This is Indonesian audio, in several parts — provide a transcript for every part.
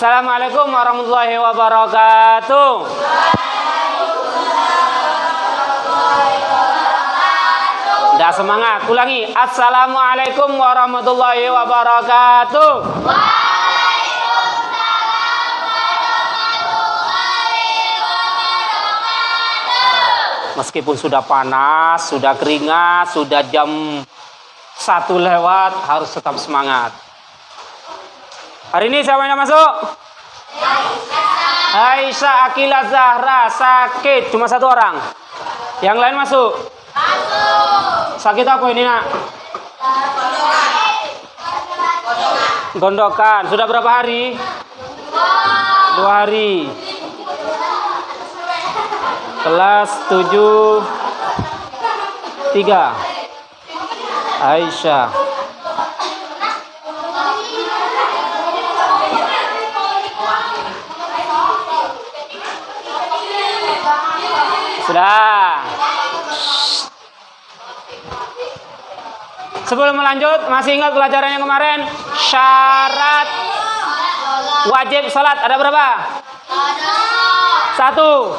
Assalamualaikum warahmatullahi wabarakatuh. Udah semangat, ulangi. Assalamualaikum warahmatullahi wabarakatuh. Meskipun sudah panas, sudah keringat, sudah jam 1 lewat, harus tetap semangat. Hari ini siapa yang masuk? Aisyah, Akila, Zahra, sakit. Cuma 1 orang. Yang lain masuk? Sakit apa ini, nak? Gondokan. Sudah berapa hari? 2 hari. Kelas 7 3. Aisyah. Sudah. Sebelum melanjut, masih ingat pelajaran yang kemarin? Syarat wajib salat ada berapa? 1,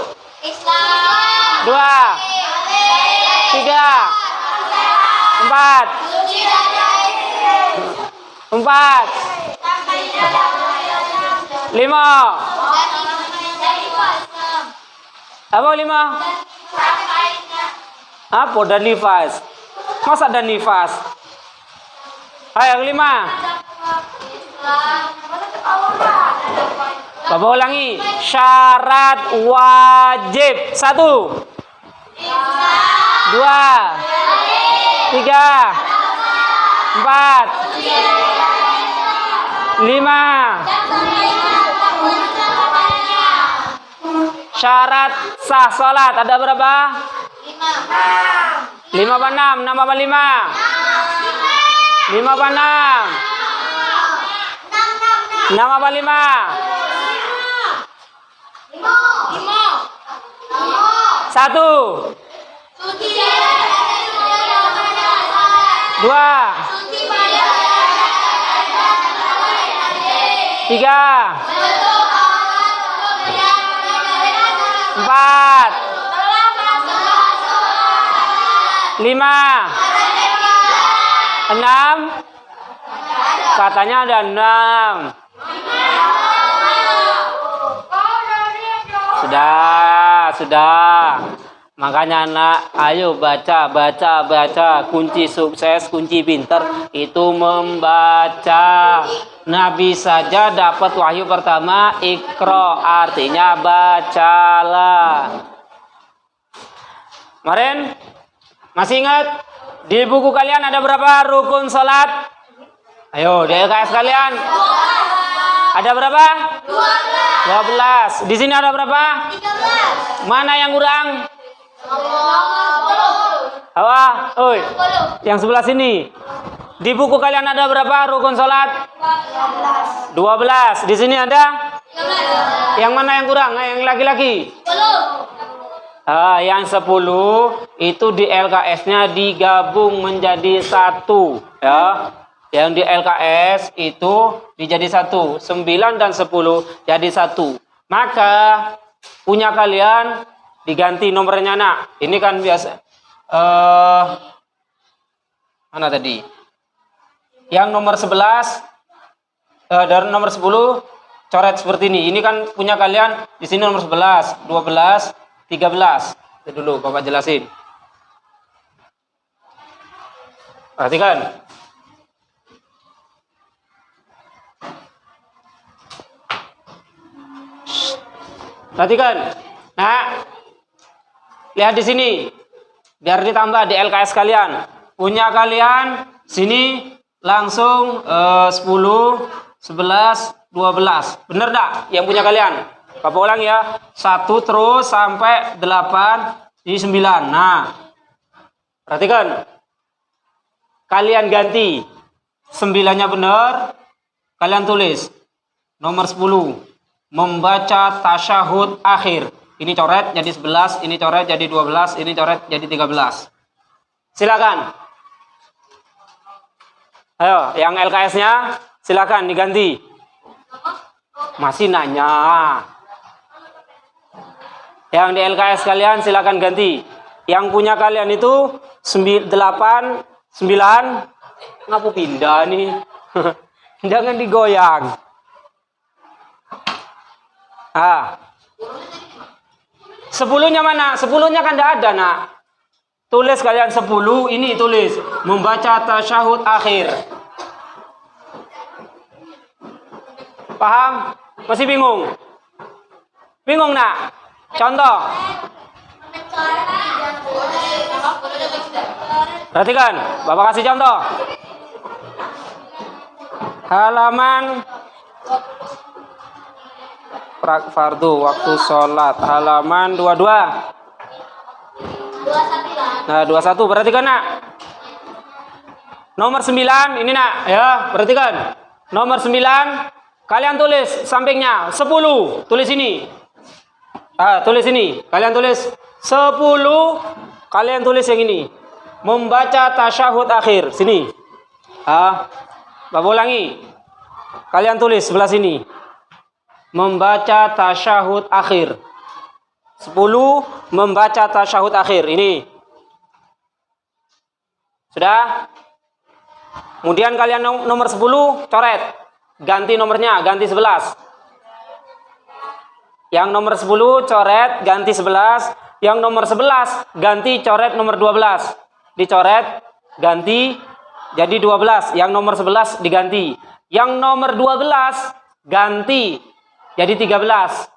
2, 3, 4, 5. Apa 5? Apa dan nifas? Masa dan nifas? Ayo yang 5. Bapak ulangi. Syarat wajib. 1, 2, 3, 4, 5. Syarat sah salat ada berapa? 5 apa 6? 6 apa 5? 5 apa 6? 6 apa 5? 1, 2, 3, 4, 5, 6. Katanya ada 6. Sudah. Makanya anak, ayo baca. Kunci sukses, kunci pinter itu membaca. Nabi saja dapat wahyu pertama Iqra, artinya bacalah. Kemarin masih ingat di buku kalian ada berapa rukun salat? Ayo, di LKS kalian ada berapa? 12. Di sini ada berapa? 13. Mana yang kurang? Apa? Oi. Yang sebelah sini. Di buku kalian ada berapa rukun salat? 12. Di sini ada? 13. Yang mana yang kurang? Yang laki-laki? 10. Yang 10 itu di LKS-nya digabung menjadi 1, ya. Yang di LKS itu dijadi 1. 9 dan 10 jadi 1. Maka punya kalian diganti nomornya, nak. Ini kan biasa. Mana tadi? Yang nomor 11 dari nomor 10 coret seperti ini. Ini kan punya kalian di sini nomor 11, 12, 13. Itu dulu Bapak jelasin. Perhatikan. Perhatikan. Nah, lihat di sini. Biar ditambah di LKS kalian. Punya kalian sini langsung 10, 11, 12. Bener enggak yang punya kalian? Bapak ulang ya. 1 terus sampai 8 di 9. Nah, perhatikan. Kalian ganti. 9-nya benar. Kalian tulis nomor 10. Membaca tasyahud akhir. Ini coret jadi 11, ini coret jadi 12, ini coret jadi 13. Silakan. Ayo, yang LKS-nya silakan diganti. Masih nanya. Yang di LKS kalian silakan ganti. Yang punya kalian itu 8, 9. Ngapu pindah nih. Jangan digoyang. Ah. 10-nya mana? 10-nya kan tidak ada, nak. Tulis kalian 10, ini tulis membaca tasyahud akhir. Paham? Masih bingung? Bingung, nak? Contoh. Perhatikan, Bapak kasih contoh. Halaman fardu waktu sholat, halaman 22. Nah, 21, perhatikan, nak. Nomor 9, ini, nak, ya, perhatikan. Nomor 9, kalian tulis sampingnya 10, tulis ini. Tulis ini, kalian tulis 10, kalian tulis yang ini. Membaca tasyahud akhir, sini. Bapak ulangi. Kalian tulis sebelah sini. Membaca tasyahud akhir. 10, membaca tasyahud akhir, ini. Sudah? Kemudian kalian nomor 10 coret. Ganti nomornya, ganti 11. Yang nomor 10 coret, ganti 11. Yang nomor 11 ganti coret nomor 12. Dicoret, ganti jadi 12. Yang nomor 11 diganti. Yang nomor 12 ganti jadi 13.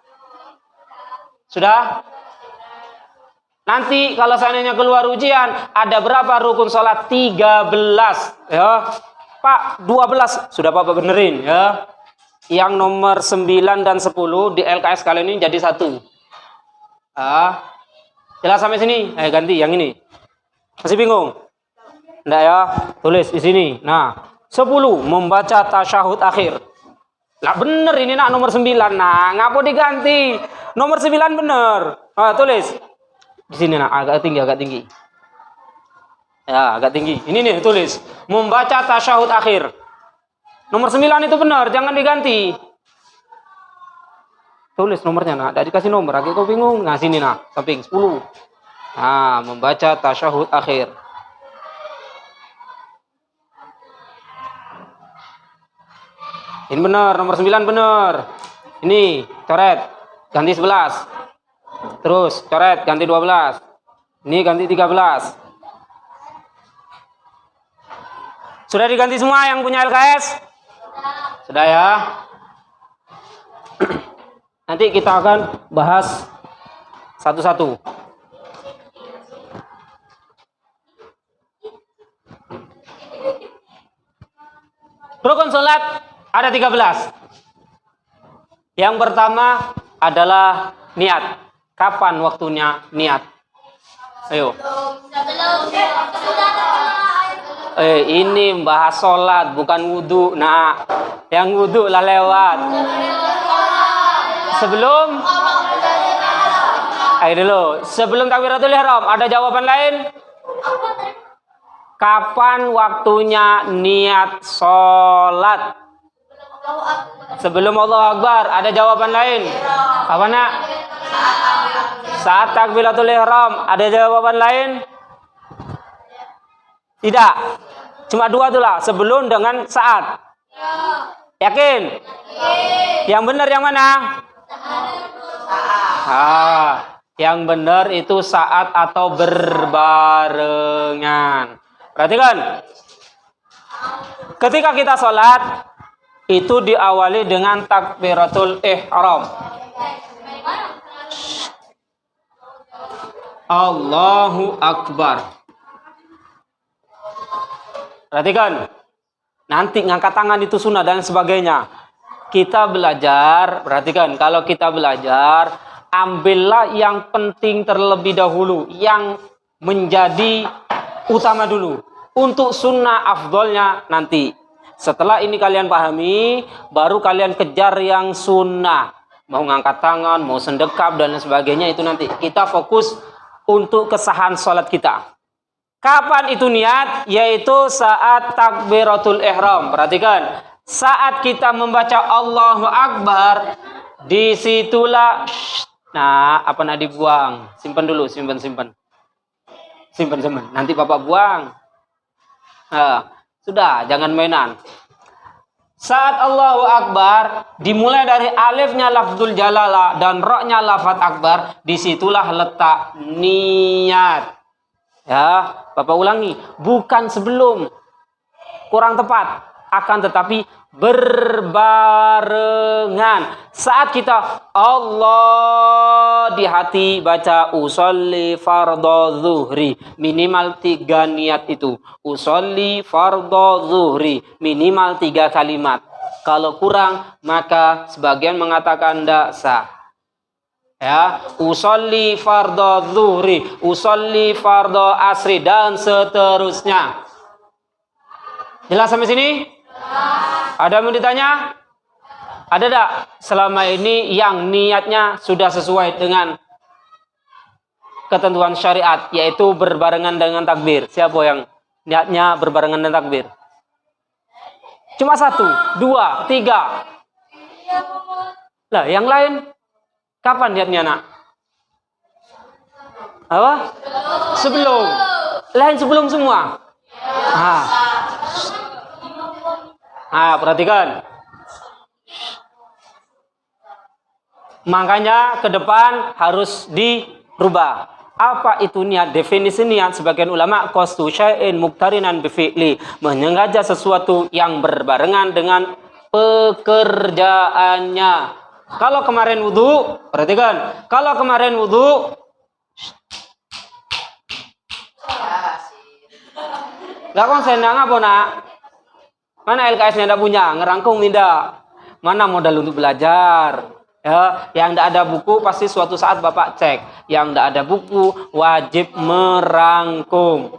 Sudah? Nanti kalau seandainya keluar ujian, ada berapa rukun sholat? 13. Ya. Pak, 12. Sudah Bapak benerin, ya. Yang nomor 9 dan 10 di LKS kalian ini jadi 1. Jelas sampai sini? Ganti yang ini. Masih bingung? Enggak, ya? Tulis di sini. Nah, 10 membaca tasyahud akhir. Lah bener ini, nak, nomor 9. Nah, ngapo diganti? Nomor 9 bener. Tulis. Di sini, nak, agak tinggi. Ya, agak tinggi. Ini nih, tulis. Membaca tasyahud akhir. Nomor 9 itu benar, jangan diganti. Tulis nomornya, nak. Tidak dikasih nomor, agak kau bingung. Nah, sini, nak, samping 10. Nah, membaca tasyahud akhir. Ini benar, nomor 9 benar. Ini, coret, ganti 11. Terus, coret, ganti 12. Ini ganti 13. Sudah diganti semua yang punya LKS? Sudah, ya? Nanti kita akan bahas satu-satu. Rukun sholat ada 13. Yang pertama adalah niat. Kapan waktunya niat? Ayo. Ini bahas sholat, bukan wudhu. Nah, yang wudhu lah lewat. Sebelum takbiratul ihram, ada jawaban lain? Kapan waktunya niat sholat? Sebelum Allahu Akbar, ada jawaban lain? Apa, nak? Saat takbiratul ihram, ada jawaban lain? Tidak. Cuma 2 itulah, sebelum dengan saat. Yakin? Yang benar yang mana? Yang benar itu saat atau berbarengan. Perhatikan. Ketika kita sholat, itu diawali dengan takbiratul ihram. Allahu Akbar. Perhatikan. Nanti ngangkat tangan itu sunnah dan sebagainya. Kita belajar, perhatikan, kalau kita belajar, ambillah yang penting terlebih dahulu, yang menjadi utama dulu. Untuk sunnah afdolnya nanti. Setelah ini kalian pahami, baru kalian kejar yang sunnah. Mau ngangkat tangan, mau sendekap dan sebagainya, itu nanti. Kita fokus untuk kesahan sholat kita. Kapan itu niat? Yaitu saat takbiratul ihram. Perhatikan. saat kita membaca Allahu Akbar, disitulah, nah, apa nak dibuang? Simpan dulu, simpan. Nanti Bapak buang. Nah, sudah, jangan mainan. Saat Allahu Akbar, dimulai dari alifnya lafzul jalalah dan roknya lafaz akbar, disitulah letak niat. Ya, Bapak ulangi, bukan sebelum, kurang tepat, akan tetapi berbarengan. Saat kita Allah di hati baca usolli fardhu zuhri, minimal 3 niat itu. Usolli fardhu zuhri, minimal 3 kalimat. Kalau kurang, maka sebagian mengatakan tidak sah. Ya, usolli fardhu zuhri, usolli fardhu asri, dan seterusnya. Jelas sampai sini? Ada yang mau ditanya? Ada tak selama ini yang niatnya sudah sesuai dengan ketentuan syariat, yaitu berbarengan dengan takbir? Siapa yang niatnya berbarengan dengan takbir? Cuma 1, 2, 3. Lah, yang lain kapan niatnya, nak? Apa? Sebelum. Lain sebelum semua. Perhatikan. Makanya ke depan harus dirubah. Apa itu niat? Definisi niat sebagian ulama, qasdu syai'in muqtarinan bi fi'li, menyengaja sesuatu yang berbarengan dengan pekerjaannya. Kalau kemarin wudu, perhatikan. Kalau kemarin wudu, nggak konsen, ngapa nak? Mana LKS-nya tidak punya, ngerangkum tidak. Mana modal untuk belajar? Ya, yang tidak ada buku pasti suatu saat Bapak cek. Yang tidak ada buku wajib merangkum.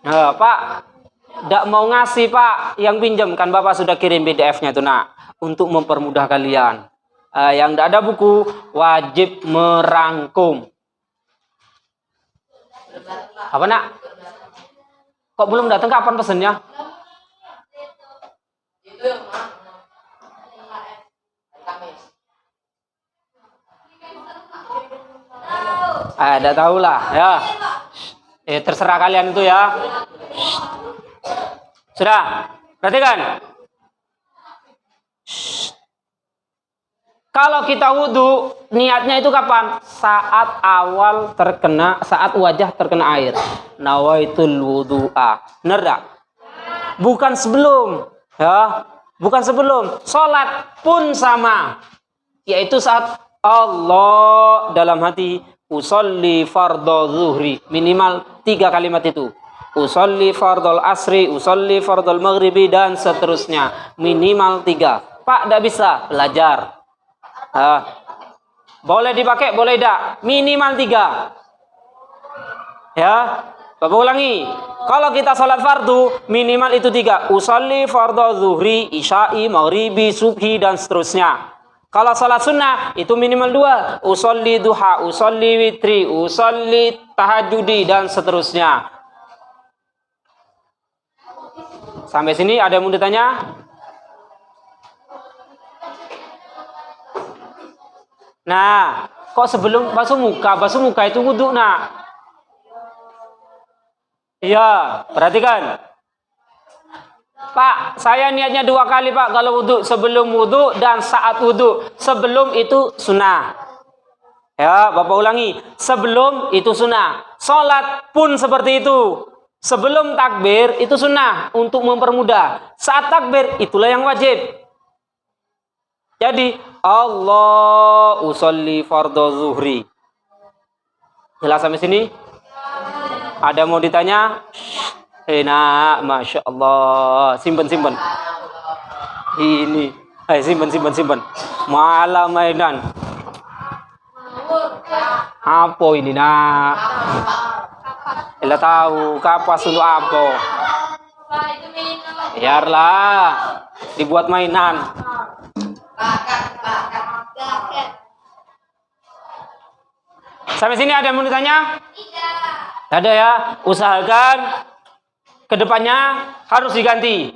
Nah, Pak, tidak mau ngasih Pak, yang pinjam kan Bapak sudah kirim PDF-nya tuh nak, untuk mempermudah kalian. Yang tidak ada buku wajib merangkum. Apa nak? Kok belum datang? Kapan pesennya? Tidak tahu lah ya. Terserah kalian itu ya. Sudah, perhatikan. Kalau kita wudhu, niatnya itu kapan? Saat awal terkena, saat wajah terkena air. Nawaitul wudu'a. Benar tak? Bukan sebelum. Ya, bukan sebelum. Sholat pun sama. Yaitu saat Allah dalam hati, usolli fardhu zuhri, minimal 3 kalimat itu. Usolli fardhul asri, usolli fardhul maghribi, dan seterusnya. Minimal 3. Pak, tidak bisa, belajar. Boleh dipakai, boleh tidak. Minimal 3. Ya, Bapak ulangi. Kalau kita sholat fardu, minimal itu 3. Usolli fardhu zuhri, isya'i, maghribi, subhi, dan seterusnya. Kalau sholat sunnah, itu minimal 2. Usolli duha, usolli witri, usolli tahajudi, dan seterusnya. Sampai sini ada yang mau ditanya? Nah, kok sebelum basuh muka itu wudhu nak? Iya, perhatikan. Pak, saya niatnya 2 kali Pak kalau wudhu, sebelum wudhu dan saat wudhu. Sebelum itu sunnah. Ya, Bapak ulangi. Sebelum itu sunnah. Sholat pun seperti itu. Sebelum takbir itu sunnah untuk mempermudah. Saat takbir itulah yang wajib. Jadi Allah usolli fardhu zuhri. Jelas sampai sini? Ada mau ditanya? Enak, masya Allah. Simpen. Ini, simpen. Malah mainan. Apa ini nak? Ela tahu kapas untuk apa? Biarlah dibuat mainan. Sampai sini ada yang mau ditanya? Ada ya. Usahakan kedepannya harus diganti.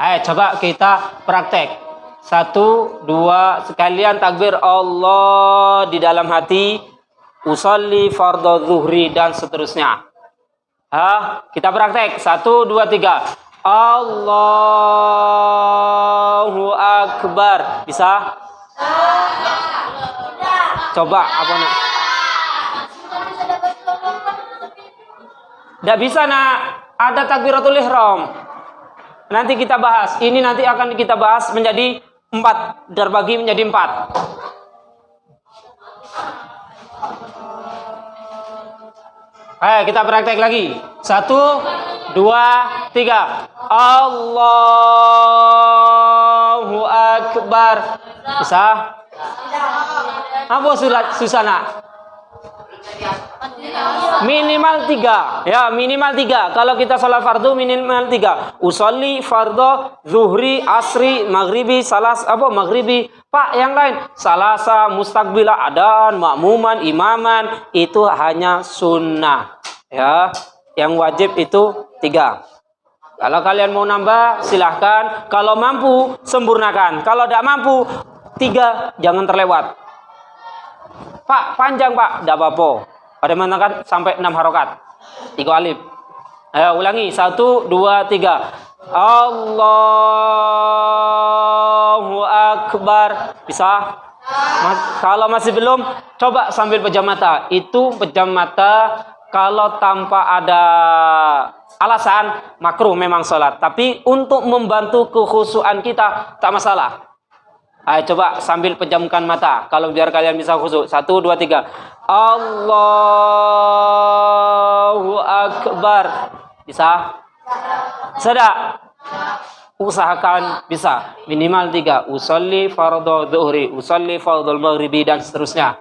Ayo coba kita praktek. 1, 2, sekalian takbir Allah di dalam hati. Usolli fardhu zuhri dan seterusnya. Kita praktek. 1, 2, 3. Allahu Akbar. Bisa? Coba apa nak? Tidak bisa nak. Ada takbiratul ihram. Nanti kita bahas. Ini nanti akan kita bahas menjadi 4. Terbagi menjadi 4. Ayo kita praktek lagi. 1, 2, 3. Allahu Akbar. Bisa? Apa susah nak? Minimal 3. Ya, minimal 3. Kalau kita sholat fardu minimal 3. Usolli fardhu zuhri, asri, maghribi, maghribi. Pak, yang lain salasa, mustaqbilah, adaan, makmuman, imaman, itu hanya sunnah. Ya, yang wajib itu 3. Kalau kalian mau nambah silahkan. Kalau mampu sempurnakan. Kalau tidak mampu 3 jangan terlewat. Pak, panjang Pak, tidak apa-apa. Pada mana kan sampai 6 harokat. 3 alif. Ayo ulangi. 1, 2, 3. Allahu Akbar. Bisa? Kalau masih belum, coba sambil pejam mata. Itu pejam mata kalau tanpa ada alasan, makruh memang sholat. Tapi untuk membantu kekhusyuan kita, tak masalah. Ayo coba sambil pejamkan mata. Kalau biar kalian bisa khusyuk. 1, 2, 3. Allahu Akbar. Bisa? Sudah? Usahakan bisa. Minimal 3. Usolli fardhu zuhri, usolli fardhu maghribi, dan seterusnya.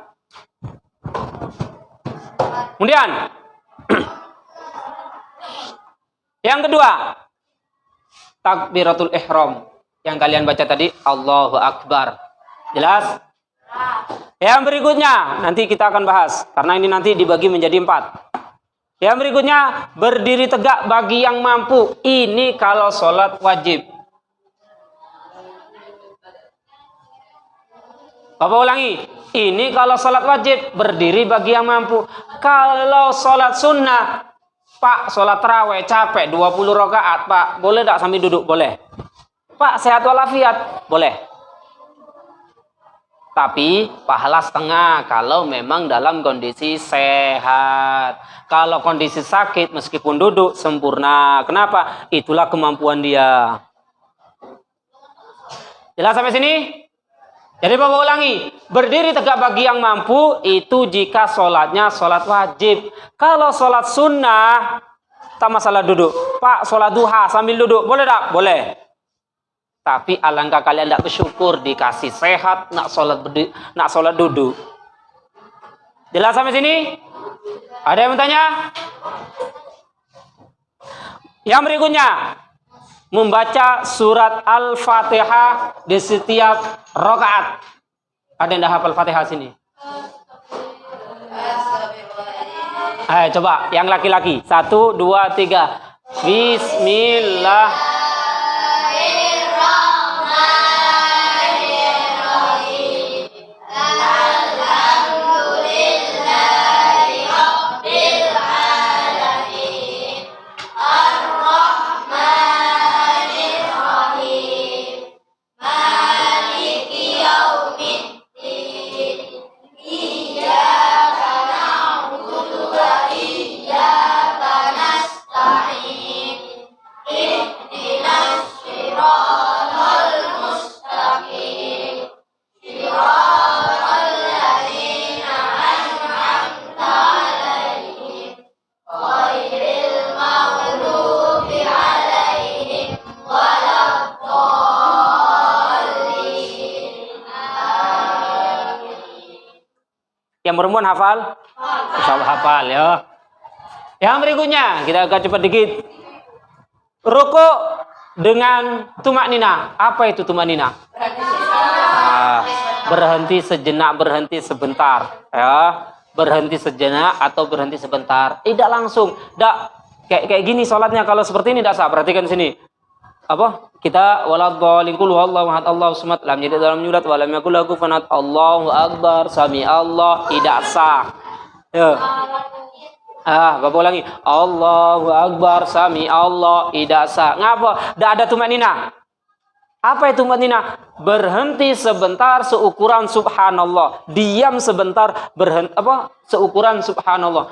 Kemudian yang kedua, takbiratul ihram. Yang kalian baca tadi, Allahu Akbar. Jelas? Yang berikutnya, nanti kita akan bahas. Karena ini nanti dibagi menjadi 4. Yang berikutnya, berdiri tegak bagi yang mampu. Ini kalau sholat wajib. Bapak ulangi. Ini kalau sholat wajib, berdiri bagi yang mampu. Kalau sholat sunnah, Pak, sholat tarawih capek 20 rakaat, Pak. Boleh tak sambil duduk? Boleh. Pak, sehat walafiat? Boleh. Tapi pahala setengah kalau memang dalam kondisi sehat. Kalau kondisi sakit meskipun duduk sempurna. Kenapa? Itulah kemampuan dia. Jelas sampai sini? Jadi Bapak ulangi. Berdiri tegak bagi yang mampu itu jika sholatnya sholat wajib. Kalau sholat sunnah tak masalah duduk. Pak, sholat duha sambil duduk. Boleh tak? Boleh. Tapi alangkah kalian tidak bersyukur dikasih sehat nak sholat duduk. Jelas sampai sini? Ada yang bertanya? Yang berikutnya, membaca surat Al-Fatihah di setiap rakaat. Ada yang dah hafal Fatihah sini? Ayo coba yang laki-laki. 1, 2, 3. Bismillah. Yang perempuan hafal? Insyaallah hafal ya. Yang berikutnya kita agak cepat dikit. Rukuk dengan tumak nina. Apa itu tumak nina? Berhenti sejenak, berhenti sebentar. Ya, berhenti sejenak atau berhenti sebentar. Tidak langsung. Tidak kayak gini sholatnya. Kalau seperti ini tidak sah. Perhatikan sini. apa? Kita waladhdallin qul huwallahu ahad Allahu samad lam yalid walam yulad walam yakul lahu kufuwan ahad. Allahu akbar, sami Allah, tidak sah. Ya. Bapak ulangi. Allahu akbar, sami Allah, tidak sah. Ngapa? Tidak ada tumanina. Apa itu tumanina? Berhenti sebentar seukuran subhanallah. Diam sebentar berhenti seukuran subhanallah.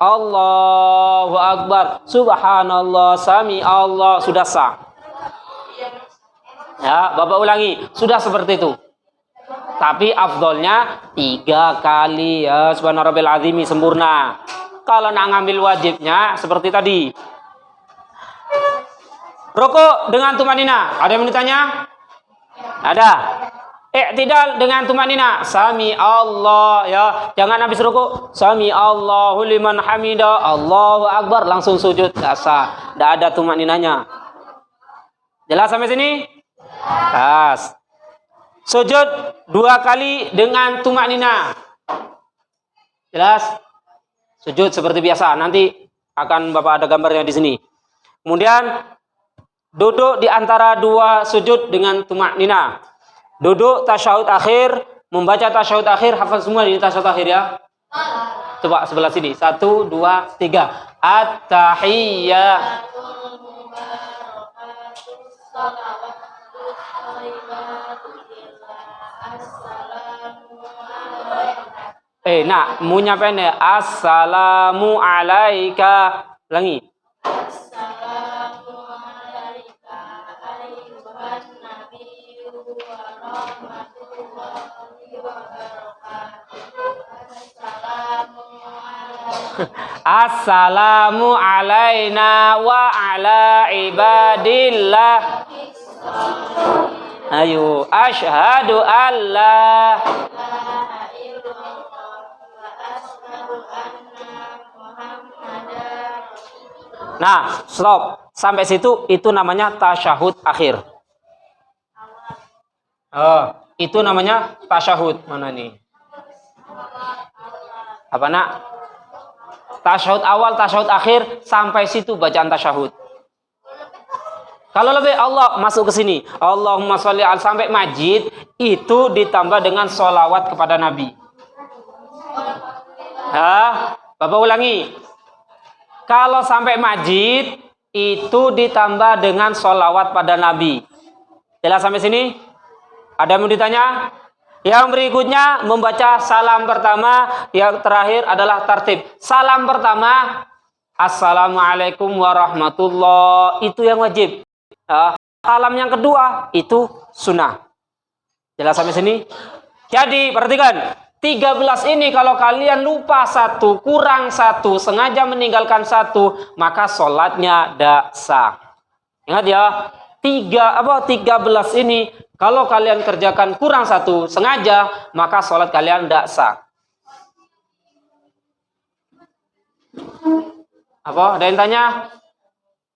Allahu akbar, subhanallah, sami Allah, sudah sah. Ya, Bapak ulangi. Sudah seperti itu. Tapi afdolnya 3 kali ya, subhana rabbil azimi sempurna. Kalau nak ngambil wajibnya seperti tadi. Rukuk dengan tumanina. Ada yang ditanya? Ada. I'tidal dengan tumanina. Sami Allah ya. Jangan habis rukuk. Sami Allahu liman hamida. Allahu akbar langsung sujud. Tidak sah. Tidak ada tumaninanya. Jelas sampai sini? Jelas. Sujud 2 kali dengan tumanina. Jelas? Sujud seperti biasa. Nanti akan Bapak ada gambarnya di sini. Kemudian duduk di antara 2 sujud dengan tumanina. Duduk tasyahud akhir, membaca tasyahud akhir, hafal semua di tasyahud akhir ya. Coba sebelah sini. 1, 2, 3. At-tahiyyat. Nah, munya pendek. Assalamu alaika. Ulangi. Assalamu alaika ayyuhan nabiyyu wa rahmatullahi wa barakatuh. Assalamu alaina wa ala ibadillah. Ayo, asyhadu alla. Nah, stop. Sampai situ itu namanya tasyahud akhir. Itu namanya tasyahud. Mana nih? Apa nak? Tasyahud awal, tasyahud akhir, sampai situ bacaan tasyahud. Kalau lebih Allah masuk ke sini. Allahumma sholli ala sampai majid itu ditambah dengan sholawat kepada Nabi. Bapak ulangi. Kalau sampai majid itu ditambah dengan sholawat pada Nabi. Jelas sampai sini? Ada yang mau ditanya? Yang berikutnya membaca salam pertama, yang terakhir adalah tartib. Salam pertama, assalamualaikum warahmatullahi, itu yang wajib. Salam yang kedua itu sunnah. Jelas sampai sini? Jadi perhatikan. 13 ini kalau kalian lupa 1, kurang 1, sengaja meninggalkan 1, maka sholatnya tidak sah. Ingat ya, 13 ini kalau kalian kerjakan kurang 1, sengaja, maka sholat kalian tidak sah. Apa? Ada yang tanya?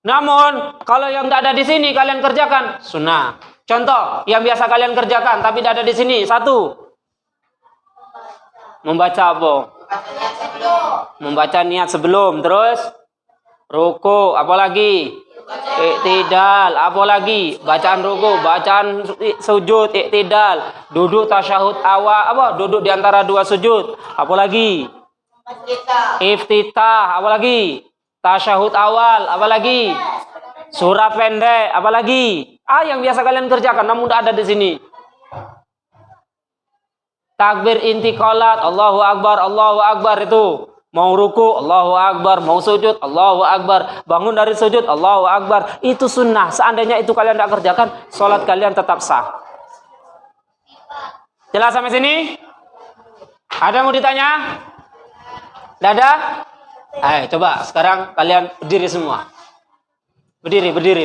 Namun kalau yang tidak ada di sini kalian kerjakan sunnah. Contoh yang biasa kalian kerjakan tapi tidak ada di sini. 1. Membaca apa? Membaca niat sebelum. Terus ruku, apalagi? Iktidal, apalagi? Bacaan ruku, bacaan sujud, iktidal, duduk tasyahud awal, duduk di antara 2 sujud, apalagi? Iftitah, apalagi? Tasyahud awal, apalagi? Surat pendek, apalagi? Yang biasa kalian kerjakan namun tidak ada di sini. Takbir intiqalat, Allahu Akbar itu. Mau ruku, Allahu Akbar. Mau sujud, Allahu Akbar. Bangun dari sujud, Allahu Akbar. Itu sunnah. Seandainya itu kalian tidak kerjakan, sholat kalian tetap sah. Jelas sampai sini? Ada yang mau ditanya? Tidak ada? Ayo coba sekarang kalian berdiri semua. Berdiri. Berdiri.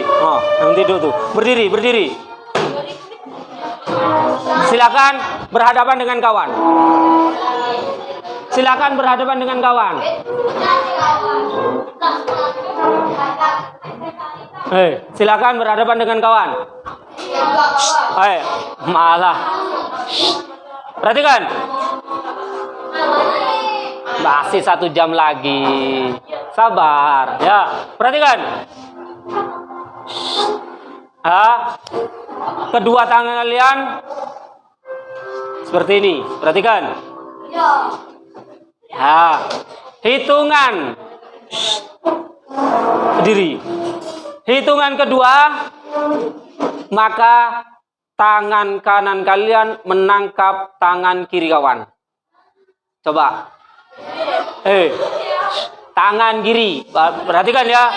Oh, yang tidur tuh. Berdiri. Silakan berhadapan dengan kawan. Silakan berhadapan dengan kawan. Malah. Perhatikan. Masih 1 jam lagi. Sabar. Ya, perhatikan. Kedua tangan kalian seperti ini. Perhatikan. Hitungan. Berdiri. Hitungan kedua, maka tangan kanan kalian menangkap tangan kiri kawan. Coba. Tangan kiri. Perhatikan ya.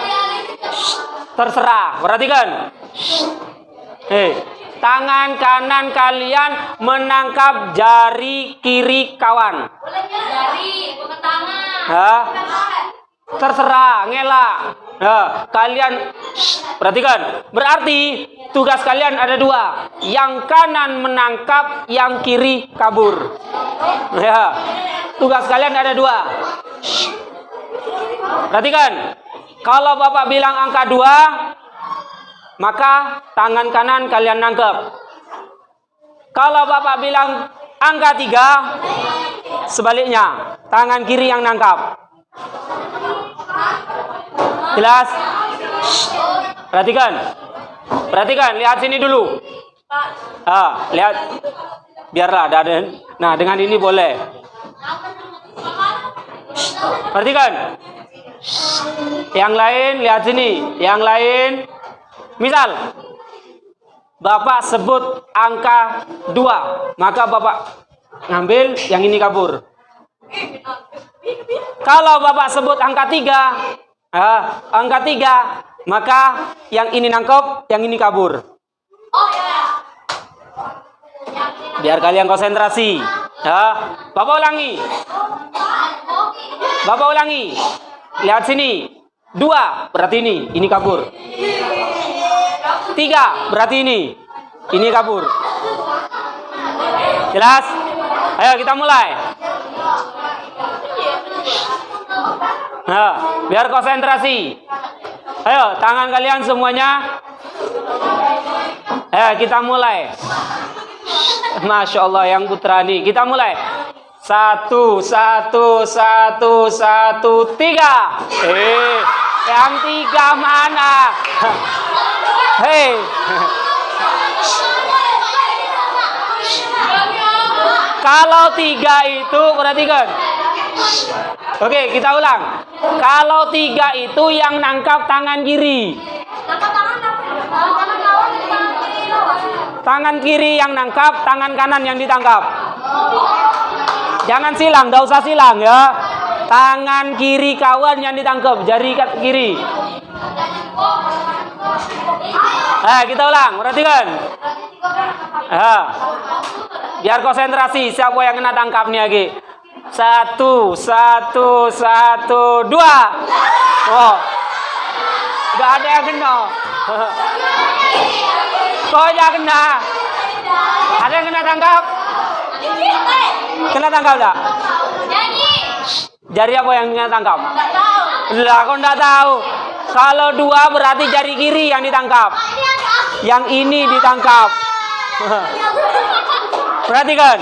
Terserah. Perhatikan. Tangan kanan kalian menangkap jari kiri kawan. Jari, bukan tangan. Terserah, ngelak. Kalian perhatikan. Berarti tugas kalian ada 2. Yang kanan menangkap, yang kiri kabur. Ya. Tugas kalian ada 2. Perhatikan. Kalau Bapak bilang angka 2, maka tangan kanan kalian nangkep. Kalau Bapak bilang angka 3, sebaliknya, tangan kiri yang nangkap. Jelas? Perhatikan. Perhatikan, lihat sini dulu. Lihat. Biarlah ada. Nah, dengan ini boleh. Perhatikan. Yang lain lihat sini. Yang lain. Misal Bapak sebut angka 2, maka Bapak ngambil, yang ini kabur. Kalau Bapak sebut angka 3, maka yang ini nangkep, yang ini kabur. Biar kalian konsentrasi. Bapak ulangi. Bapak ulangi. Lihat sini. 2 berarti ini kabur. 3 berarti ini kabur. Jelas? Ayo kita mulai. Biar konsentrasi. Ayo, tangan kalian semuanya. Ayo kita mulai. Masya Allah, yang putra nih. Kita mulai. 1, 1, 1, 1, 3. Yang 3 mana? Hei. Kalau 3 itu, perhatikan. Oke, kita ulang. Kalau 3 itu yang nangkap tangan kiri. Tangan kiri yang nangkap, tangan kanan yang ditangkap. Jangan silang, gak usah silang ya. Tangan kiri kawan yang ditangkap, jari kiri. Kita ulang, perhatikan. Biar konsentrasi, siapa yang kena tangkap nih lagi. 1, 1, 1, 2. Oh, gak ada yang kena. Kok aja kena? Ada yang kena tangkap? Kena tangkap tak? Jari apa yang kena tangkap? Lah, kok enggak tahu? Kalau 2 berarti jari kiri yang ditangkap. Yang ini ditangkap. Perhatikan.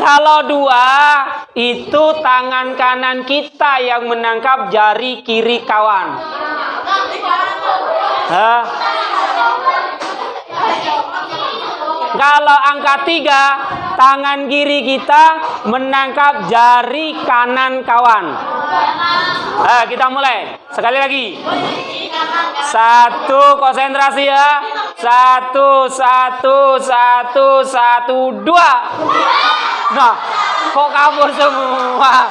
Kalau 2 itu tangan kanan kita yang menangkap jari kiri kawan. Kalau angka 3, tangan kiri kita menangkap jari kanan kawan. Kita mulai. Sekali lagi. 1, konsentrasi ya. 1, 1, 1, 1, 2. Nah, kok kabur semua?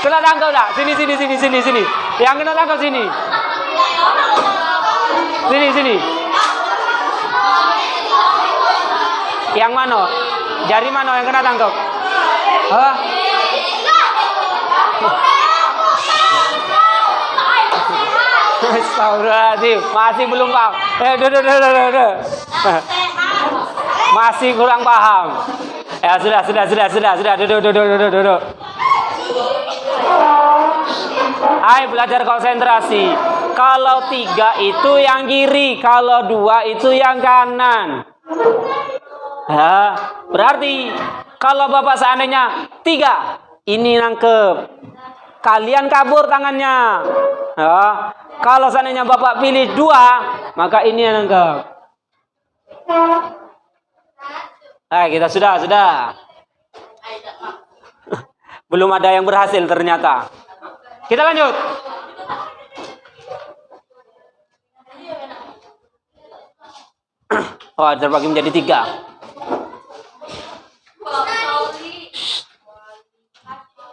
Kena tangkap tak? Sini. Yang kena tangkap sini. Sini. Yang mana? Jari mana yang kena tangkap? Astagfirullahaladzim, masih belum paham. Masih kurang paham. Ya sudah. Duduk. Ayo belajar konsentrasi. Kalau 3 itu yang kiri, kalau 2 itu yang kanan. Ya, berarti kalau Bapak seandainya 3, ini nangkep. Kalian kabur tangannya. Ya, kalau seandainya Bapak pilih 2, maka ini yang nangkep. Kita sudah. Belum ada yang berhasil ternyata. Kita lanjut. Terbagi menjadi 3.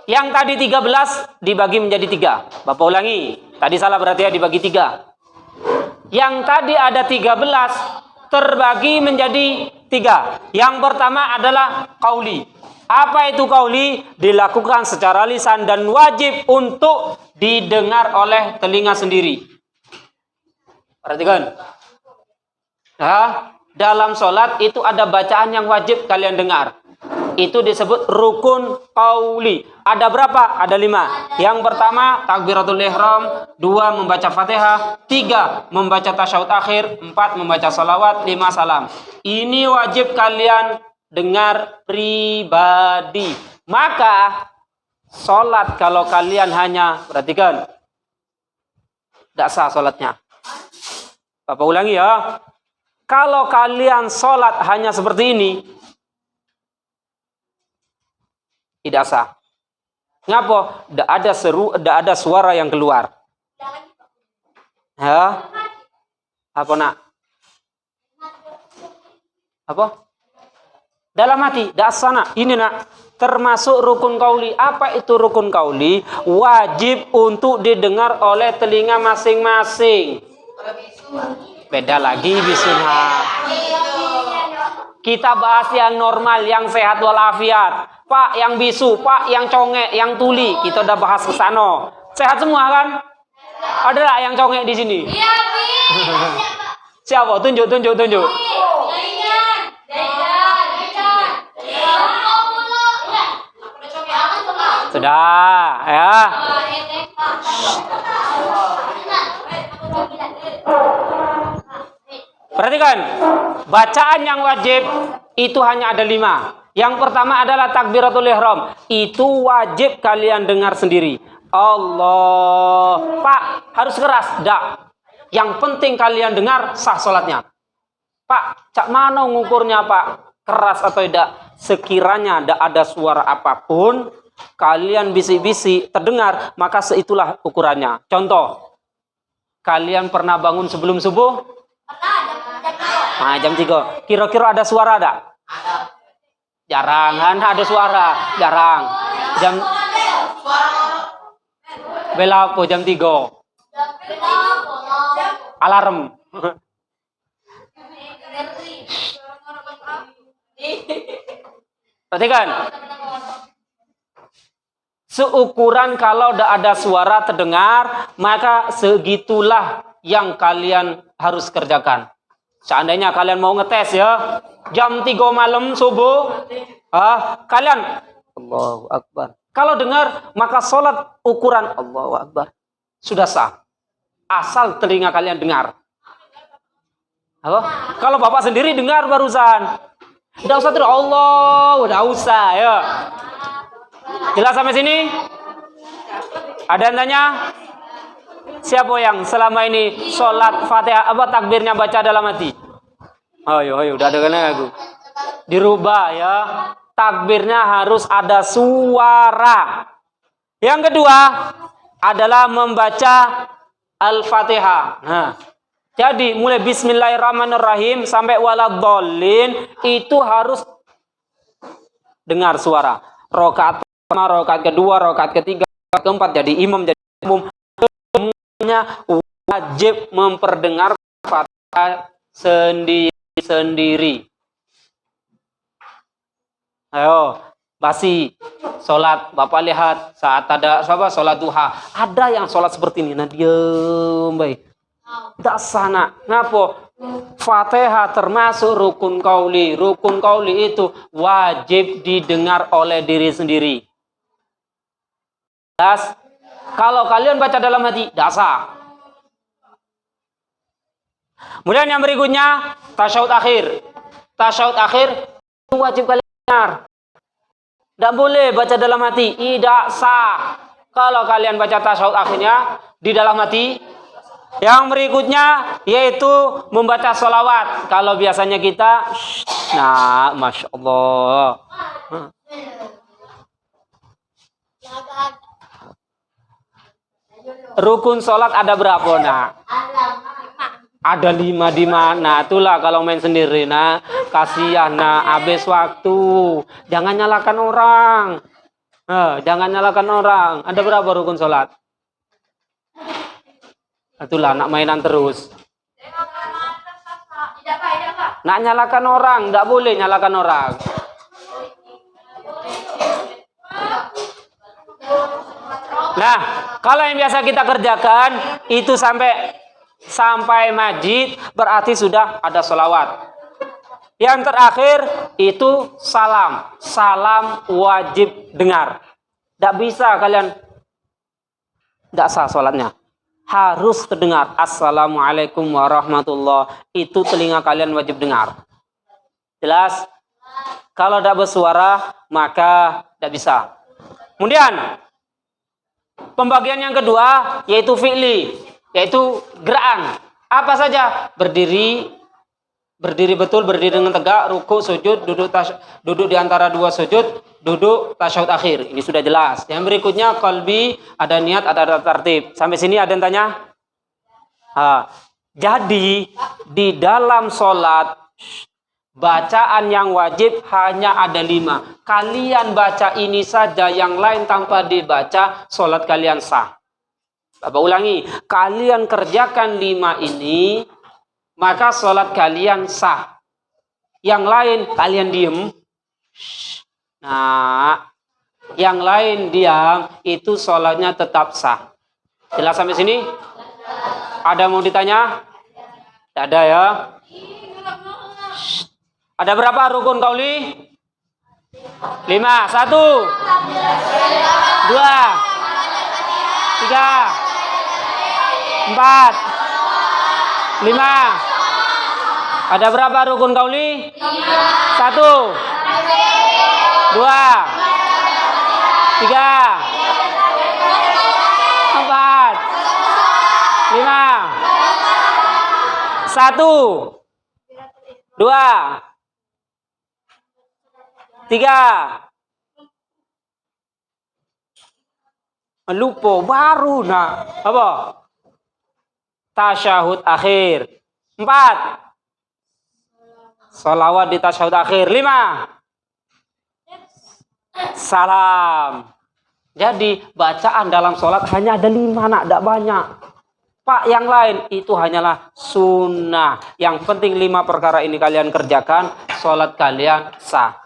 Yang tadi 13 dibagi menjadi 3. Bapak ulangi. Tadi salah berarti ya, dibagi 3. Yang tadi ada 13 terbagi menjadi 3. Yang pertama adalah qauli. Apa itu qauli? Dilakukan secara lisan dan wajib untuk didengar oleh telinga sendiri. Perhatikan. Dalam sholat itu ada bacaan yang wajib kalian dengar. Itu disebut rukun qauli. Ada berapa? Ada 5. Yang pertama takbiratul ihram, 2 membaca Fatihah, 3 membaca tasyahud akhir, 4 membaca salawat, 5 salam. Ini wajib kalian dengar pribadi. Maka sholat kalau kalian hanya, perhatikan, tidak sah sholatnya. Bapak ulangi ya. Kalau kalian sholat hanya seperti ini, tidak sah. Ngapa? Tidak ada suara yang keluar. Ya? Apa nak? Apa? Dalam hati, tidak sah nak. Ini nak, termasuk rukun qauli. Apa itu rukun qauli? Wajib untuk didengar oleh telinga masing-masing. Beda lagi bisunha. Kita bahas yang normal, yang sehat walafiat. Pak yang bisu, Pak yang congek, yang tuli. Kita udah bahas ke sana. Sehat semua kan? Ada lah yang congek di sini? Iya, Bi. Siapa? Tunjuk. Sudah, ya. Perhatikan, bacaan yang wajib itu hanya ada 5. Yang pertama adalah takbiratul ihram. Itu wajib kalian dengar sendiri. Allah. Pak, harus keras? Tidak. Yang penting kalian dengar, sah sholatnya. Pak, cak mana ngukurnya Pak? Keras atau tidak? Sekiranya tidak ada suara apapun, kalian bisik-bisik terdengar, maka seitulah ukurannya. Contoh, kalian pernah bangun sebelum subuh? Nah, jam 3. Kira-kira ada suara ada? Jarang kan ada suara, jarang. Jam bela apa jam 3? Alarm. Perhatikan. Seukuran kalau tidak ada suara terdengar, maka segitulah yang kalian harus kerjakan. Seandainya kalian mau ngetes ya, jam 3 malam subuh, kalian Allahu Akbar. Kalau dengar, maka sholat ukuran Allahu Akbar sudah sah. Asal telinga kalian dengar. Halo? Kalau bapak sendiri dengar barusan, tidak usah terus Allah, tidak usah ya. Jelas sampai sini? Ada yang tanya? Siapa yang selama ini sholat Fatihah takbirnya baca dalam hati? Ayo, udah dengar aku. Dirubah ya. Takbirnya harus ada suara. Yang kedua adalah membaca Al-Fatihah. Nah, jadi mulai Bismillahirrahmanirrahim sampai waladhdallin itu harus dengar suara. Rakaat pertama, rakaat kedua, rakaat ketiga, rakaat keempat jadi imam jadi umum. Wajib memperdengar Fatihah sendiri. Ayo, basi sholat bapak lihat saat ada sholat duha, ada yang sholat seperti ini, nah diem baik, tidak sana. Ngapa? Fatihah termasuk rukun qauli. Rukun qauli itu wajib didengar oleh diri sendiri. Kalau kalian baca dalam hati, tidak sah. Kemudian yang berikutnya, tasyahud akhir. Tasyahud akhir wajib kalian dengar. Tidak boleh baca dalam hati, tidak sah. Kalau kalian baca tasyahud akhirnya di dalam hati. Yang berikutnya yaitu membaca sholawat. Kalau biasanya kita, nah, masya Allah. Rukun sholat ada berapa, nak? Ada 5 di mana? Itulah kalau main sendiri, nak. Kasihan, nak. Habis waktu. Jangan nyalakan orang. Jangan nyalakan orang. Ada berapa rukun sholat? Itulah, nak mainan terus. Nak nyalakan orang. Tidak boleh nyalakan orang. Nah, kalau yang biasa kita kerjakan itu sampai majid, berarti sudah ada sholawat. Yang terakhir itu salam. Salam wajib dengar. Tidak bisa kalian, tidak sah sholatnya. Harus terdengar. Assalamualaikum warahmatullah. Itu telinga kalian wajib dengar. Jelas? Kalau tidak bersuara maka tidak bisa. Kemudian pembagian yang kedua yaitu fi'li, yaitu gerakan. Apa saja? Berdiri betul, berdiri dengan tegak, ruku, sujud, duduk di antara dua sujud, duduk tasyahud akhir. Ini sudah jelas. Yang berikutnya qalbi, ada niat, ada tertib. Sampai sini ada yang tanya? Jadi di dalam sholat bacaan yang wajib hanya ada 5. Kalian baca ini saja, yang lain tanpa dibaca, sholat kalian sah. Bapak ulangi, kalian kerjakan 5 ini, maka sholat kalian sah. Yang lain kalian diem. Nah, yang lain diam, itu sholatnya tetap sah. Jelas sampai sini? Ada mau ditanya? Tidak ada ya? Ada berapa rukun qauli? 5. 1, 2, 3, 4, 5. Ada berapa rukun qauli? 1, 2, 3, 4, 5. 1, 2, 3. Lupa baru, nak. Apa? Tasyahud akhir. 4. Sholawat di tasyahud akhir. 5. Salam. Jadi bacaan dalam sholat hanya ada 5, nak, tidak banyak. Pak, yang lain itu hanyalah sunnah. Yang penting 5 perkara ini kalian kerjakan, sholat kalian sah.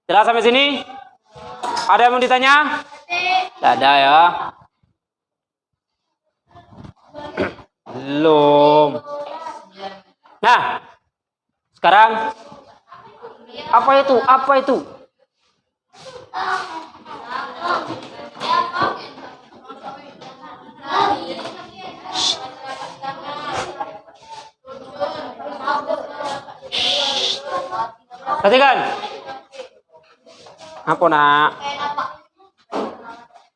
Jelas sampai sini? Ada yang mau ditanya? Tidak ada ya? Belum. Nah, sekarang apa itu? Apa itu? Perhatikan. Apa, nak?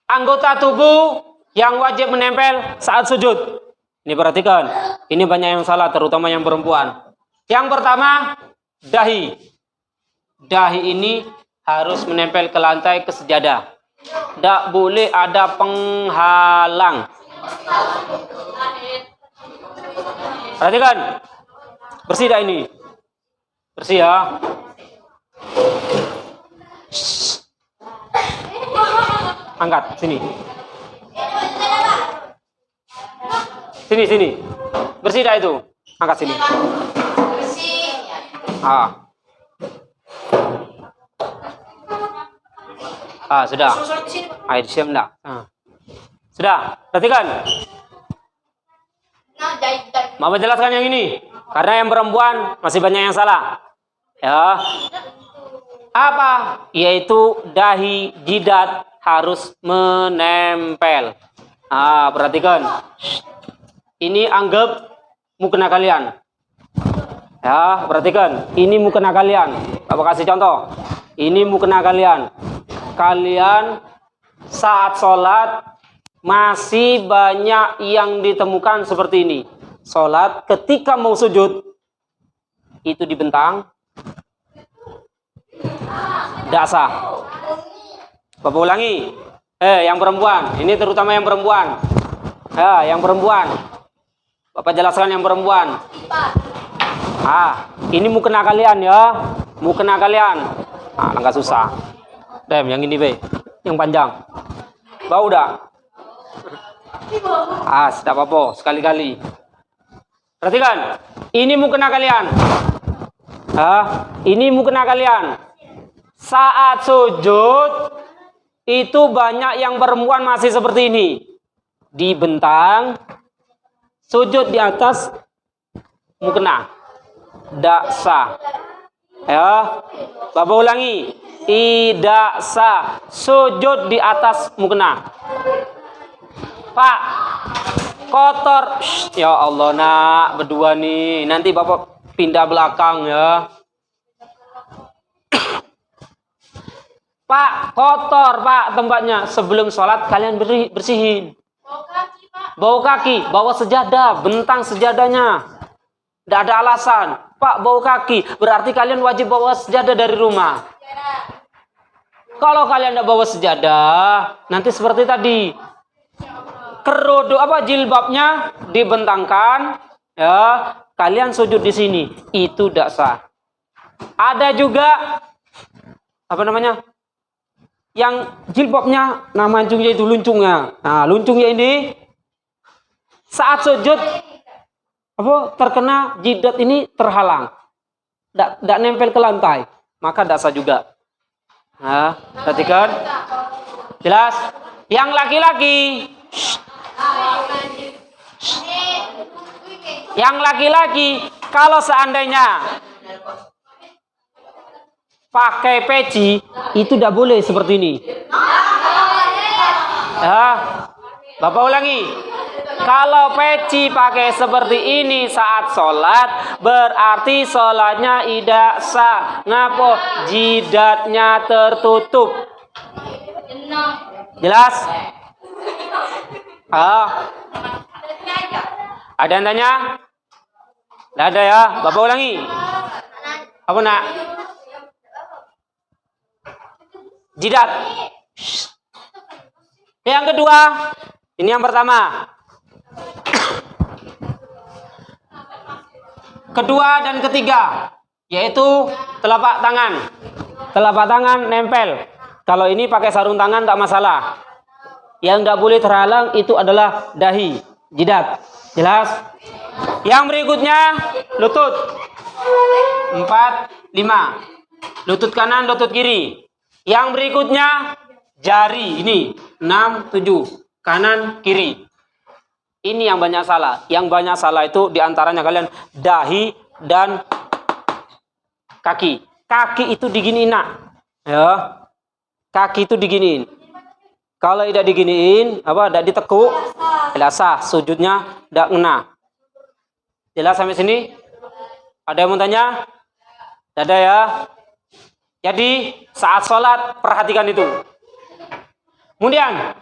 Anggota tubuh yang wajib menempel saat sujud. Ini perhatikan. Ini banyak yang salah, terutama yang perempuan. Yang pertama, dahi. Dahi ini harus menempel ke lantai, ke sejadah. Tidak boleh ada penghalang. Perhatikan. Bersih dah ini. Bersih ya. Angkat sini. Sini. Bersih dah itu. Angkat sini. Sudah. Air siam enggak? Sudah. Perhatikan. Mama jelaskan yang ini. Karena yang perempuan masih banyak yang salah. Ya. Apa? Yaitu dahi, jidat harus menempel. Perhatikan. Ini anggap mukena kalian. Ya, perhatikan. Ini mukena kalian. Bapak kasih contoh. Ini mukena kalian. Kalian saat sholat masih banyak yang ditemukan seperti ini. Sholat ketika mau sujud itu dibentang, tidak sah. Bapak ulangi. Yang perempuan. Ini terutama yang perempuan. Yang perempuan. Bapak jelaskan yang perempuan. Ini mukena kalian ya. Mukena kalian. Enggak susah. Yang ini be. Yang panjang. Bau dah. Tidak apa-apa. Sekali-kali. Perhatikan. Ini mukena kalian. Ini mukena kalian. Saat sujud itu banyak yang perempuan masih seperti ini. Dibentang. Sujud di atas mukena. Tidak sah. Ya, Bapak ulangi. Tidak sah. Sujud di atas mukena. Pak, kotor. Ya Allah, nak, berdua nih. Nanti Bapak pindah belakang ya. Pak, kotor Pak tempatnya. Sebelum sholat kalian bersihin. Bau kaki, Pak. Bau kaki, bawa sejadah, bentang sejadahnya. Tidak ada alasan. Pak, bau kaki, berarti kalian wajib bawa sejadah dari rumah. Kalau kalian tidak bawa sejadah, nanti seperti tadi. Kerodo jilbabnya dibentangkan, ya. Kalian sujud di sini, itu tidak sah. Ada juga yang jilbabnya mancungnya itu luncungnya. Nah, luncungnya ini saat sujud terkena jidat ini terhalang. Tidak nempel ke lantai, maka tidak sah juga. Nah, perhatikan. Jelas? Yang laki-laki. Yang laki-laki kalau seandainya pakai peci itu tidak boleh seperti ini. Bapak ulangi. Kalau peci pakai seperti ini saat sholat, berarti sholatnya tidak sah. Ngapo? Jidatnya tertutup. Jelas? Ada yang tanya? Tidak ada ya? Bapak ulangi. Apa nak? Jidat. Yang kedua, ini yang pertama. Kedua dan ketiga, yaitu telapak tangan. Telapak tangan nempel. Kalau ini pakai sarung tangan tak masalah. Yang tidak boleh terhalang itu adalah dahi, jidat. Jelas? Yang berikutnya lutut. 4, 5. Lutut kanan, lutut kiri. Yang berikutnya jari ini 6, 7. Kanan, kiri. Ini yang banyak salah. Yang banyak salah itu diantaranya kalian dahi dan kaki. Kaki itu diginiin nak. Ya. Kaki itu diginiin. Kalau tidak diginiin, tidak ditekuk, tidak sah. Sujudnya tidak kena. Jelas sampai sini? Ada yang mau tanya? Tidak ada ya? Jadi saat sholat perhatikan itu. Kemudian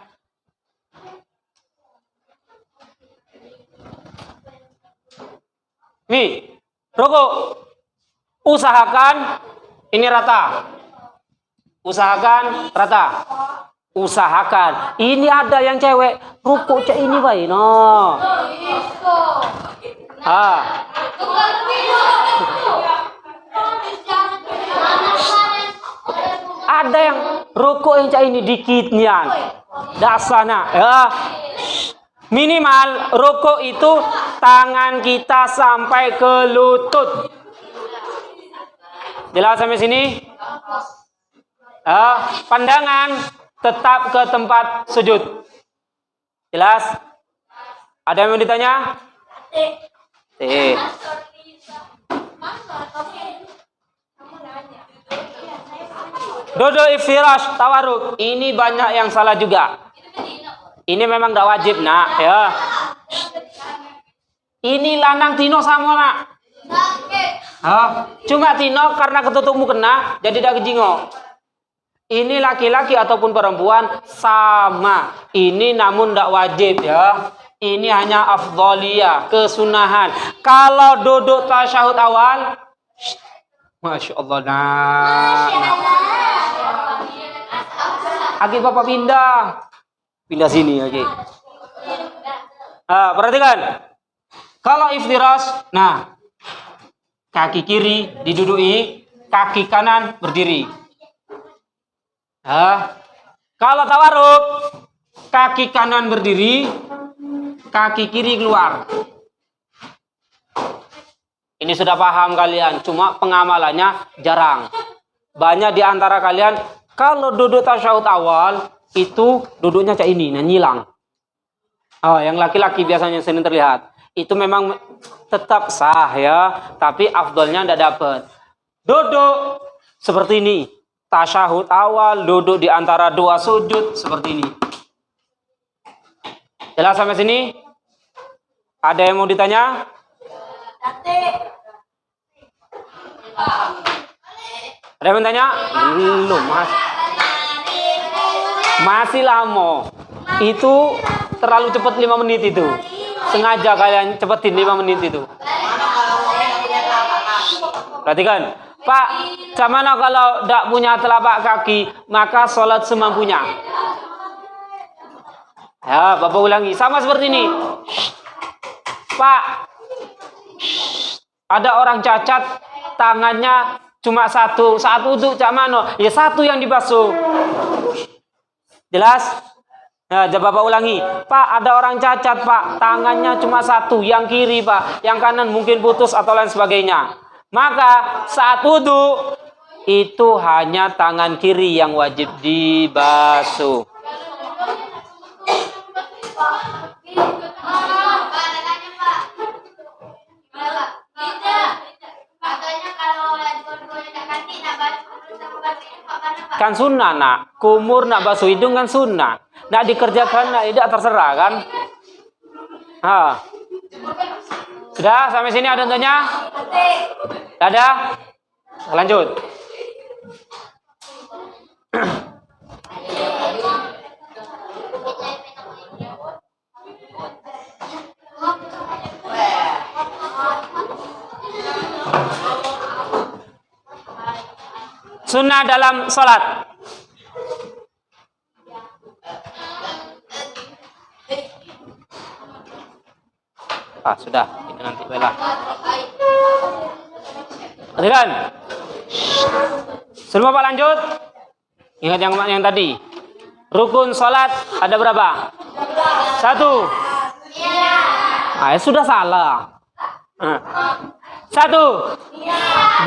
nih, rukuk. Usahakan ini rata. Usahakan rata. Usahakan. Ini ada yang cewek rukuk cek ini baik. No. Ada yang rukuk yang cek ini dikitnya. Dasana. Ya. Minimal rukuk itu tangan kita sampai ke lutut. Jelas sampai sini? Pandangan tetap ke tempat sujud. Jelas? Ada yang mau ditanya? Dodo iftirash tawaruk. Ini banyak yang salah juga. Ini memang tidak wajib nak ya. Ini lanang tino sama nak. Cuma tino karena ketutupmu kena, jadi dak jingok. Ini laki-laki ataupun perempuan sama. Ini namun tidak wajib ya. Ini hanya afdhaliyah, kesunahan. Kalau duduk tasyahud awal, Masya Allah, nah. Agi bapak pindah sini, oke. Perhatikan. Kalau iftirash, nah, kaki kiri diduduki, kaki kanan berdiri. Kalau tawarruk, kaki kanan berdiri, kaki kiri keluar. Ini sudah paham kalian, cuma pengamalannya jarang. Banyak di antara kalian kalau duduk tasyahud awal itu duduknya kayak ini, nyilang. Yang laki-laki biasanya sering terlihat. Itu memang tetap sah ya, tapi afdolnya tidak dapat. Duduk seperti ini. Tasyahud awal duduk di antara dua sujud seperti ini. Jelas sampai sini? Ada yang mau ditanya? Ada yang bertanya? Belum, Mas. Masih lama. Itu terlalu cepat 5 menit itu. Sengaja kalian cepetin 5 menit itu. Perhatikan. Pak, bagaimana kalau tidak punya telapak kaki, maka sholat semampunya. Ya, Bapak ulangi. Sama seperti ini. Pak, ada orang cacat, tangannya cuma satu. Saat wudhu, cak mano? Ya satu yang dibasuh. Jelas? Nah, Bapak ulangi. Pak, ada orang cacat, Pak. Tangannya cuma satu. Yang kiri, Pak. Yang kanan mungkin putus atau lain sebagainya. Maka saat wudhu, itu hanya tangan kiri yang wajib dibasuh. Kan sunnah nak, kumur nak basuh hidung kan sunnah. Nak dikerjakan nak tidak terserah kan? Sudah sampai sini ada tanya? Ada? Lanjut. Sunnah dalam sholat. Sudah. Ini nanti bela. Perhatikan. Sebelum Bapak lanjut, ingat yang tadi. Rukun sholat ada berapa? 1. Sudah salah. 1,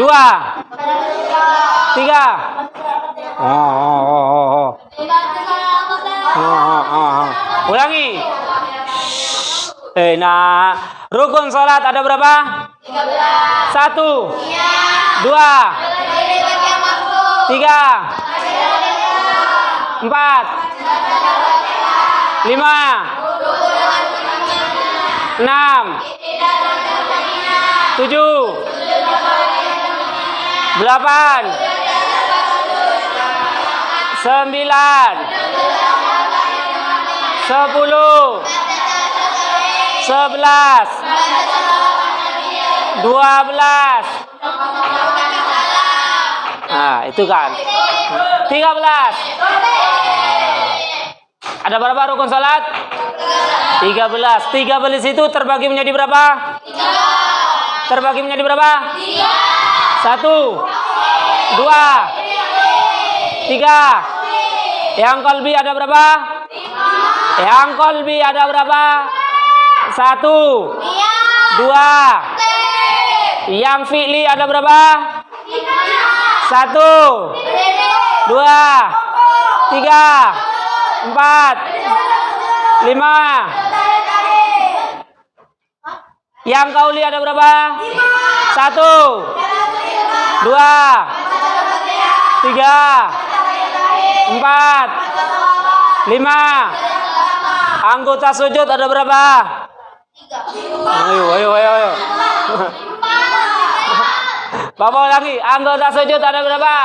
2, 3. Ulangi. Nah, rukun sholat ada berapa? 1, 2, 3, 4, 5, 6, 7, 8, 9, 10, 11, 12. Nah, itu kan. 13. Ada berapa rukun salat? 13. 13 itu terbagi menjadi berapa? 3. Terbagi menjadi berapa? 3. 1, 2, 3. Yang qalbi ada berapa? 5. Yang qalbi ada berapa? 1, 2. Yang fi'li ada berapa? 1, 2, 3, 4, 5. Yang qauli ada berapa? 1, 2, 3, 4, 5. Anggota sujud ada berapa? 3. Ayo. Bapak ulangi, anggota sujud ada berapa?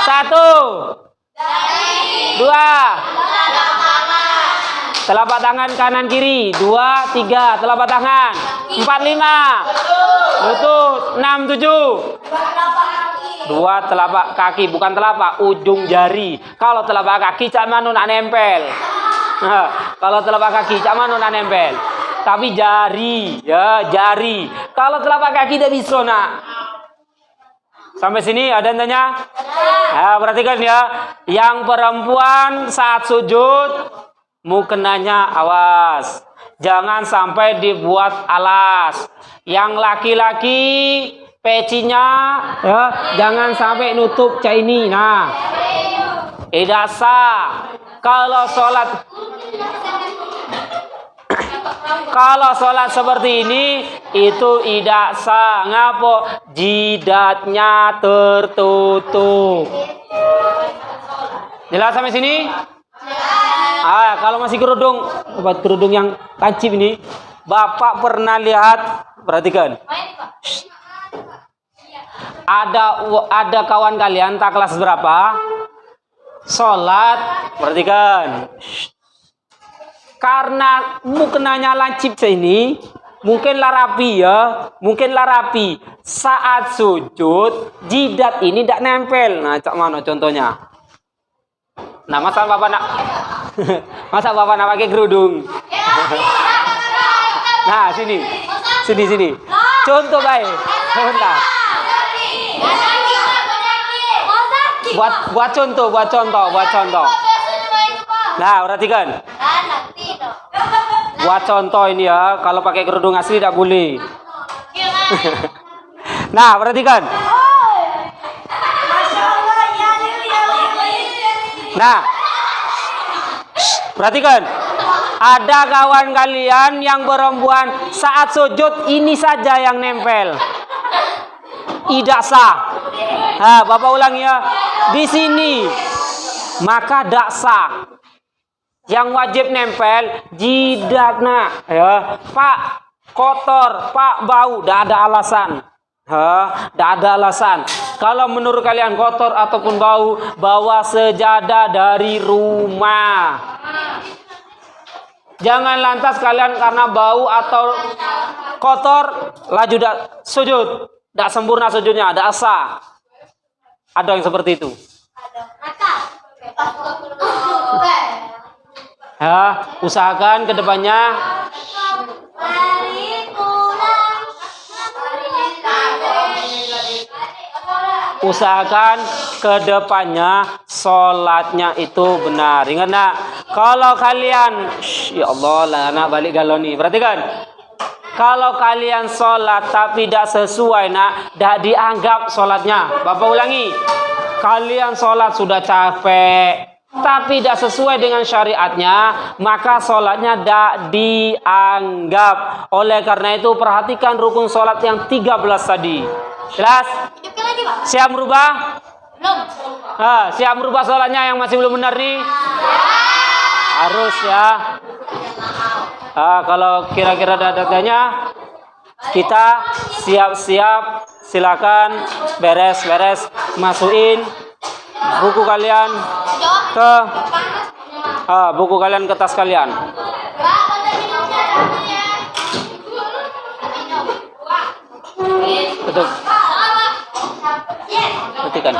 1, 2, telapak tangan kanan kiri, 2, 3, telapak tangan, 4, 5, lutut, 6, 7, 2 telapak kaki, bukan telapak, ujung jari. Kalau telapak kaki cak manu nak nempel. Nah, kalau telapak kaki cak manu nak nempel. Tapi jari, ya jari. Kalau telapak kaki tidak bisa nak. Sampai sini ada yang tanya? Ya, perhatikan ya. Yang perempuan saat sujud, mukenanya awas. Jangan sampai dibuat alas. Yang laki-laki pecinya ya, jangan sampai nutup cak ini. Nah, tidak sah. Kalau sholat seperti ini itu tidak sah. Ngapo? Jidatnya tertutup. Jelas sampai sini? Kalau masih kerudung, obat kerudung yang tancip ini, Bapak pernah lihat? Perhatikan. Ada kawan kalian tak kelas berapa sholat, perhatikan, karena mukenanya lancip ini mungkinlah rapi saat sujud jidat ini tidak nempel. Nah, cak mana contohnya? Nah, masa bapak nak pakai kerudung? Nah, sini contoh baik. Bentar. Buat contoh. Nah, perhatikan. Buat contoh ini ya, kalau pakai kerudung asli tidak boleh. Nah, perhatikan. Nah, perhatikan. Ada kawan kalian yang perempuan saat sujud ini saja yang nempel. Tidak sah. Nah, Bapak ulang ya. Di sini maka tidak sah. Yang wajib nempel jidatnya ya. Pak kotor, Pak bau, tidak ada alasan. Tidak ada alasan. Kalau menurut kalian kotor ataupun bau, bawa sejadah dari rumah. Jangan lantas kalian karena bau atau kotor laju sujud. Tidak sempurna sujudnya, tidak sah. Ada yang seperti itu. Ya, usahakan kedepannya sholatnya itu benar. Ingat nak, kalau kalian ya Allah lah anak balik galoni. Perhatikan, kalau kalian sholat tapi tidak sesuai nak, tidak dianggap sholatnya. Bapak ulangi, kalian sholat sudah capek tapi tidak sesuai dengan syariatnya, maka sholatnya tidak dianggap. Oleh karena itu perhatikan rukun sholat yang 13 tadi. Jelas? Siap merubah? Belum. Siap merubah sholatnya yang masih belum benar nih? Harus ya. Kalau kira-kira ada tanya, kita siap-siap. Silakan beres-beres, masukin buku kalian ke tas kalian. Betul. Perhatikan.